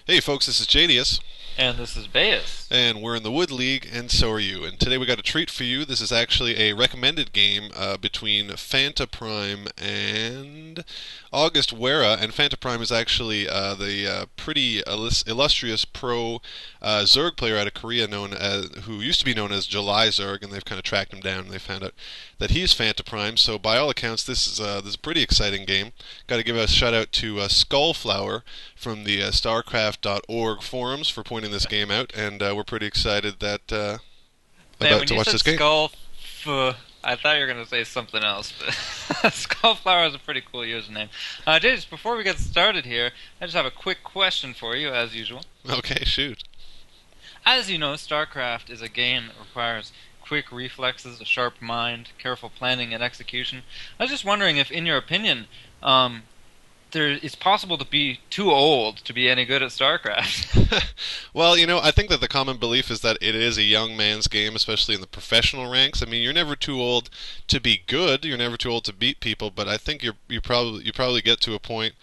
Hey folks, this is Jadius, And this is Bayus. and we're in the Wood League, and so are you. And today we got a treat for you. This is actually a recommended game between Fantaprime and AugustWerra, and Fantaprime is actually the pretty illustrious pro Zerg player out of Korea, who used to be known as JulyZerg, and they've kind of tracked him down, and they found out that he's Fantaprime. So by all accounts, this is a pretty exciting game. Got to give a shout out to Skullflower from the StarCraft.org forums for pointing this game out, and we're pretty excited that Man, about when to you watch said this game. I thought you were going to say something else, but Skullflower is a pretty cool username. James, before we get started here, I just have a quick question for you, as usual. Okay, shoot. As you know, StarCraft is a game that requires quick reflexes, a sharp mind, careful planning and execution. I was just wondering if, in your opinion, it's possible to be too old to be any good at StarCraft. Well, I think that the common belief is that it is a young man's game, especially in the professional ranks. I mean, you're never too old to be good. You're never too old to beat people, but I think you probably get to a point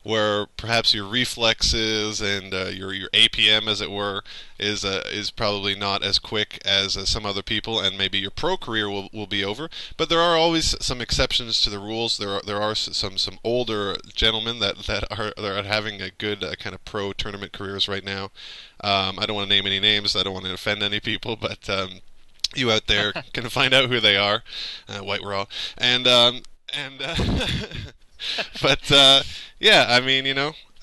where perhaps your reflexes and your APM, as it were, is probably not as quick as some other people, and maybe your pro career will be over. But there are always some exceptions to the rules. There are some older gentlemen that are having a good kind of pro tournament careers right now. I don't want to name any names. I don't want to offend any people, but you out there can find out who they are. White we're all and. But yeah, I mean,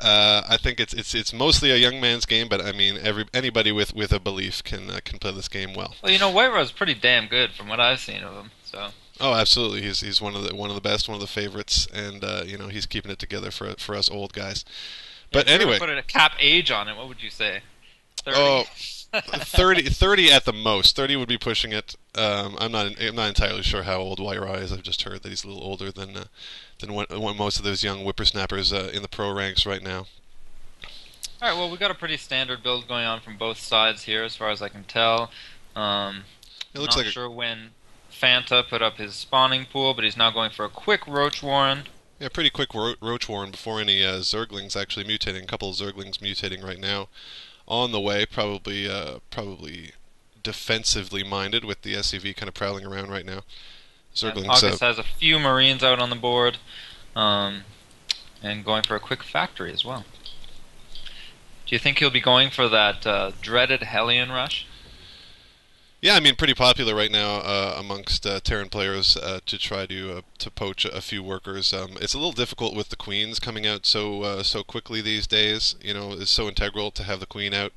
I think it's mostly a young man's game, but I mean, anybody with a belief can play this game well. Well, Whiterow's pretty damn good from what I've seen of him, so... Oh, absolutely, he's one of the best, one of the favorites, and he's keeping it together for us old guys. Yeah, But if you were to anyway, put a cap age on it, what would you say? 30? oh, 30 at the most. 30 would be pushing it. I'm not entirely sure how old Waira is. I've just heard that he's a little older than what most of those young whippersnappers in the pro ranks right now. Alright, well, we got a pretty standard build going on from both sides here, as far as I can tell. It looks Not like sure when Fanta put up his spawning pool, but he's now going for a quick Roach Warren. yeah, pretty quick Roach Warren before any Zerglings actually mutating. A couple of Zerglings mutating right now on the way, probably defensively minded with the SCV kind of prowling around right now. And Zerglings, August has a few Marines out on the board, um, and going for a quick factory as well. Do you think he'll be going for that dreaded Hellion rush? yeah, I mean, pretty popular right now amongst Terran players to try to poach a few workers. It's a little difficult with the queens coming out so quickly these days. It's so integral to have the queen out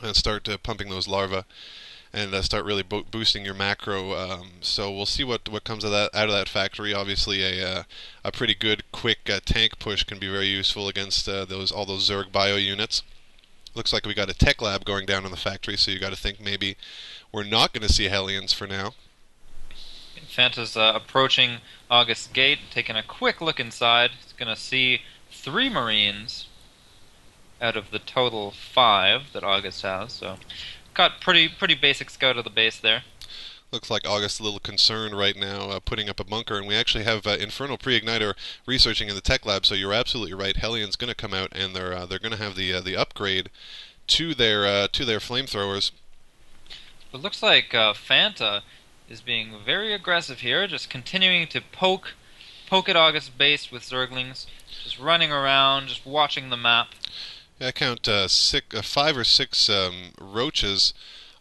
and start pumping those larvae and start really boosting your macro. So we'll see what comes out of that factory. Obviously, a pretty good quick tank push can be very useful against all those Zerg bio units. Looks like we got a tech lab going down in the factory, so you got to think maybe we're not going to see Hellions for now. Fanta's approaching August's gate, taking a quick look inside. He's going to see 3 Marines out of the total 5 that August has, so got pretty basic scout of the base there. Looks like August's a little concerned right now, putting up a bunker, and we actually have Infernal Pre-Igniter researching in the tech lab. So you're absolutely right. Hellion's going to come out, and they're going to have the upgrade to their flamethrowers. It looks like Fanta is being very aggressive here, just continuing to poke at August's base with Zerglings, just running around, just watching the map. Yeah, I count 5 or 6 roaches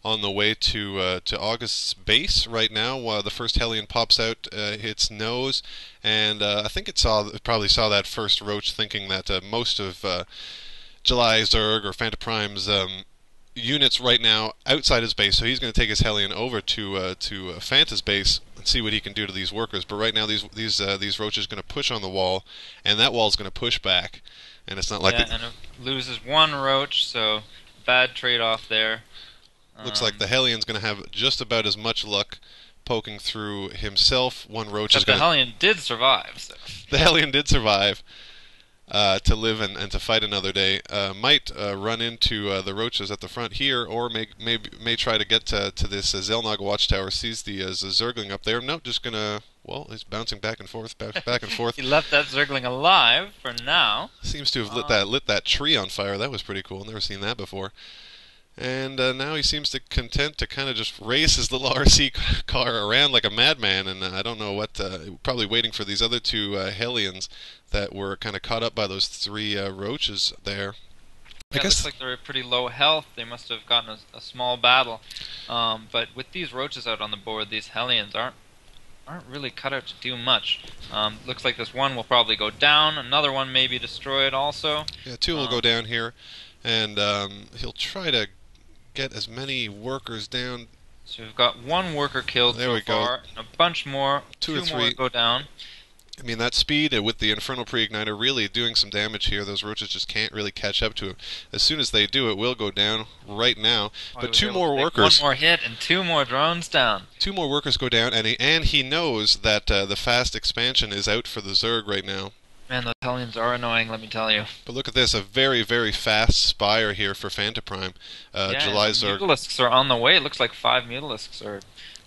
on the way to August's base right now. While the first Hellion pops out, its nose, and I think it probably saw that first roach, thinking that most of JulyZerg or Fantaprime's units right now outside his base. So he's going to take his Hellion over to Fanta's base and see what he can do to these workers. But right now, these roaches are going to push on the wall, and that wall is going to push back. And it's not like and it loses 1 roach, so bad trade-off there. Looks like the Hellion's going to have just about as much luck poking through himself. 1 roach is Except the going Hellion did survive. So. The Hellion did survive to live and to fight another day. Might run into the roaches at the front here, or may try to get to this Zelnog watchtower. Sees the Zergling up there. Nope, just gonna well, he's bouncing back and forth, back and forth. He left that Zergling alive for now. Seems to have lit that tree on fire. That was pretty cool. Never seen that before. And now he seems to content to kind of just race his little RC car around like a madman. And I don't know what, probably waiting for these other two Hellions that were kind of caught up by those three roaches there. Yeah, it looks like they're pretty low health. They must have gotten a small battle. But with these roaches out on the board, these Hellions aren't really cut out to do much. Looks like this one will probably go down. Another one may be destroyed also. Yeah, two will go down here. And he'll try to get as many workers down. So we've got one worker killed so far, and a bunch more. Two more go down. I mean, that speed with the Infernal Pre-Igniter really doing some damage here. Those roaches just can't really catch up to him. As soon as they do, it will go down right now. But two more workers. One more hit and two more drones down. Two more workers go down, and he knows that the fast expansion is out for the Zerg right now. Man, those Hellions are annoying, let me tell you. But look at this, a very, very fast Spire here for Fantaprime. JulyZerg. Mutalisks are on the way. It looks like 5 Mutalisks are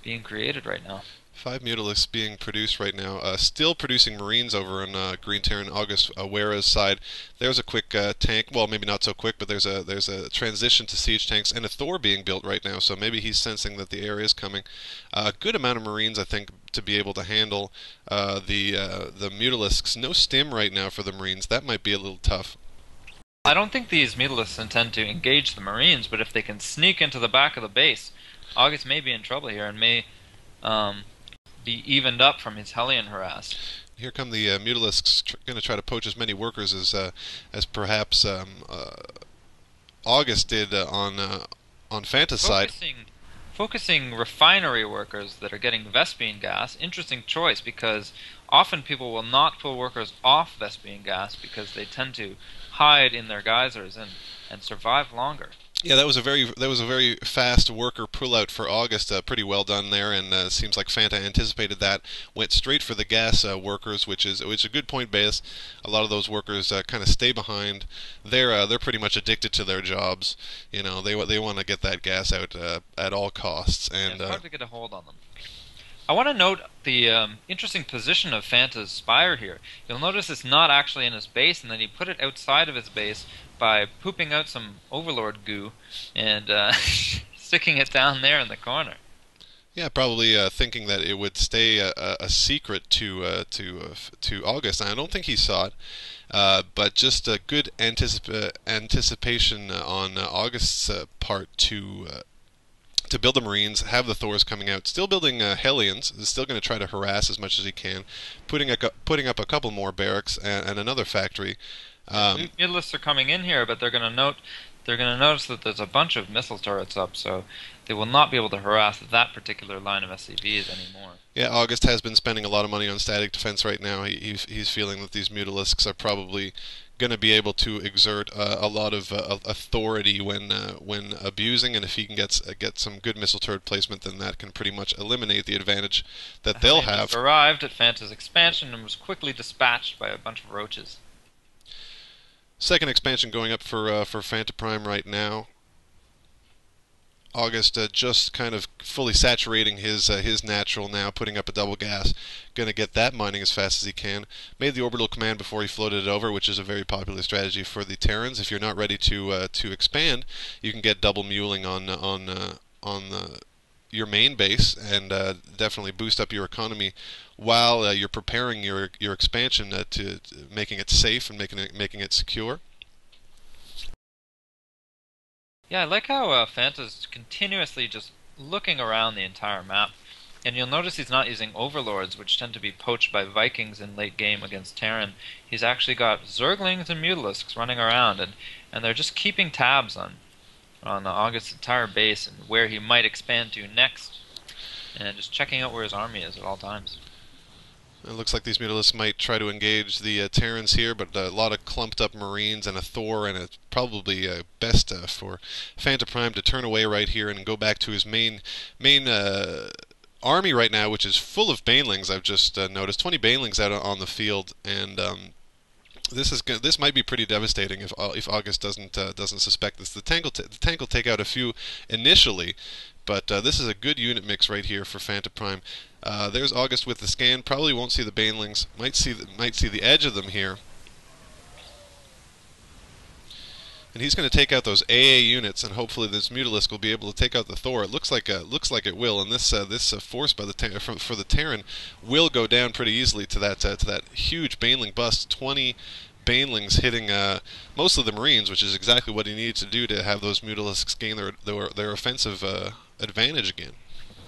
being created right now. 5 Mutalisks being produced right now. Still producing Marines over on Green Terran AugustWerra's side. There's a quick tank. Well, maybe not so quick, but there's a transition to siege tanks and a Thor being built right now. So maybe he's sensing that the area is coming. A good amount of Marines, I think, to be able to handle the Mutalisks. No stim right now for the Marines. That might be a little tough. I don't think these Mutalisks intend to engage the Marines, but if they can sneak into the back of the base, August may be in trouble here and may be evened up from his Hellion harass. Here come the Mutalisks going to try to poach as many workers as perhaps August did on Fanta's side. Focusing refinery workers that are getting Vespene gas, interesting choice, because often people will not pull workers off Vespene gas because they tend to hide in their geysers and survive longer. Yeah, that was a very fast worker pullout for August. Pretty well done there, and seems like Fanta anticipated that. Went straight for the gas workers, which is a good point base. A lot of those workers kind of stay behind. They're pretty much addicted to their jobs. You know, they want to get that gas out at all costs. And it's hard to get a hold on them. I want to note the interesting position of Fanta's Spire here. You'll notice it's not actually in his base, and then he put it outside of his base by pooping out some Overlord goo and sticking it down there in the corner. Yeah, probably thinking that it would stay a secret to August. And I don't think he saw it, but just a good anticipation on August's part to build the Marines, have the Thors coming out, still building Hellions, is still going to try to harass as much as he can, putting up a couple more barracks and another factory. Mutalisks are coming in here, but they're going to notice that there's a bunch of missile turrets up, so they will not be able to harass that particular line of SCVs anymore. Yeah, August has been spending a lot of money on static defense right now. He's feeling that these Mutalisks are probably going to be able to exert a lot of authority when abusing, and if he can get some good missile turret placement, then that can pretty much eliminate the advantage that they'll have. Arrived at Fanta's expansion and was quickly dispatched by a bunch of roaches. Second expansion going up for Fantaprime right now. August just kind of fully saturating his natural now, putting up a double gas. Going to get that mining as fast as he can. Made the orbital command before he floated it over, which is a very popular strategy for the Terrans. If you're not ready to expand, you can get double muling on your main base and definitely boost up your economy while you're preparing your expansion to making it safe and making it secure. Yeah, I like how Fanta's continuously just looking around the entire map. And you'll notice he's not using Overlords, which tend to be poached by Vikings in late game against Terran. He's actually got Zerglings and Mutalisks running around, and they're just keeping tabs on August's entire base and where he might expand to next, and just checking out where his army is at all times. It looks like these Mutalisks might try to engage the Terrans here, but a lot of clumped up Marines and a Thor, and it's probably best for Fantaprime to turn away right here and go back to his main army right now, which is full of Banelings. I've just noticed 20 Banelings out on the field, and this might be pretty devastating if August doesn't suspect this. The tank will take out a few initially, but this is a good unit mix right here for Fantaprime. There's August with the scan. Probably won't see the banelings. Might see the edge of them here. And he's going to take out those AA units, and hopefully this Mutalisk will be able to take out the Thor. It looks like it will, and this force by the for the Terran will go down pretty easily to that huge Baneling bust. 20 Banelings hitting mostly the Marines, which is exactly what he needed to do to have those Mutalisks gain their offensive advantage again.